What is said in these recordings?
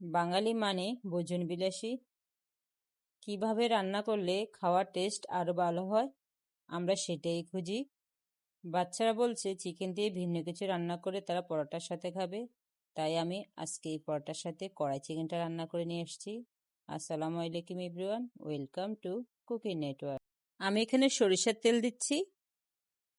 বাঙালি মানে ভোজন বিলাসী। কিভাবে রান্না করলে খাওয়ার টেস্ট আরো ভালো হয়, আমরা সেটাই খুঁজি। বাচ্চারা বলছে চিকেন দিয়ে ভিন্ন কিছু রান্না করে তারা পরোটার সাথে খাবে, তাই আমি আজকে এই পরোটার সাথে কড়াই চিকেনটা রান্না করে নিয়ে এসেছি। আসসালামু আলাইকুম everyone, welcome to cooking network. আমি এখানে সরিষার তেল দিচ্ছি,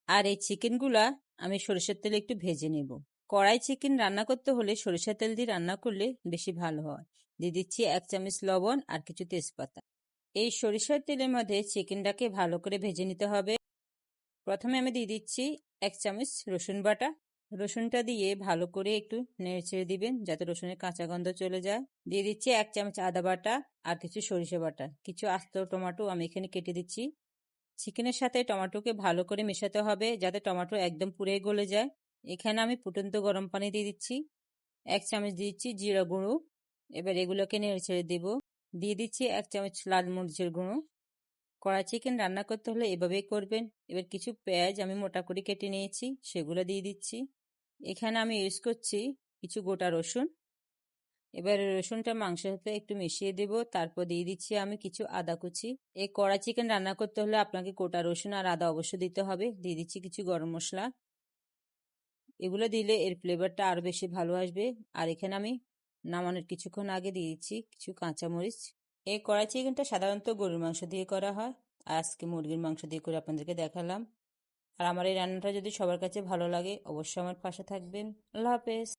আর এই চিকেনগুলা আমি সরিষার তেলে একটু ভেজে নেব। কড়াই চিকেন রান্না করতে হলে সরিষার তেল দিয়ে রান্না করলে বেশি ভালো হয়। দিয়ে দিচ্ছি 1 চামচ লবণ আর কিছু তেজপাতা। এই সরিষার তেলের মধ্যে চিকেনটাকে ভালো করে ভেজে নিতে হবে। প্রথমে আমি দিয়ে দিচ্ছি 1 চামচ রসুন বাটা। রসুনটা দিয়ে ভালো করে একটু নেড়ে দিবেন যাতে রসুনের কাঁচা গন্ধ চলে যায়। দিয়ে দিচ্ছি 1 চামচ আদা বাটা আর কিছু সরিষা বাটা, কিছু আস্ত টমেটো আমি এখানে কেটে দিচ্ছি। চিকেনের সাথে টমেটোকে ভালো করে মেশাতে হবে যাতে টমেটো একদম পুড়ে গলে যায়। এখানে আমি ফুটন্ত গরম পানি দিয়ে দিচ্ছি। 1 চামচ দিয়ে দিচ্ছি জিরা গুঁড়ো। এবার এগুলোকে নেড়ে দেব। দিয়ে দিচ্ছি 1 চামচ লাল মরিচের গুঁড়ো। কড়াই চিকেন রান্না করতে হলে এভাবেই করবেন। এবার কিছু পেঁয়াজ আমি মোটা করে কেটে নিয়েছি, সেগুলো দিয়ে দিচ্ছি। এখানে আমি ইউজ করছি কিছু গোটা রসুন। এবার রসুনটা মাংসের সাথে একটু মিশিয়ে দেব, তারপর দিয়ে দিচ্ছি আমি কিছু আদা কুচি। এই কড়াই চিকেন রান্না করতে হলে আপনাকে গোটা রসুন আর আদা অবশ্যই দিতে হবে। দিয়ে দিচ্ছি কিছু গরম মশলা। এগুলো দিলে এর ফ্লেভারটা আরো বেশি ভালো আসবে। আর এখানে আমি নামানোর কিছুক্ষণ আগে দিয়ে দিচ্ছি কিছু কাঁচামরিচ। এই কড়াই চিকেনটা সাধারণত গরুর মাংস দিয়ে করা হয়, আজকে মুরগির মাংস দিয়ে করে আপনাদেরকে দেখালাম। আর আমার এই রান্নাটা যদি সবার কাছে ভালো লাগে অবশ্যই আমার পাশে থাকবেন। আল্লাহ হাফেজ।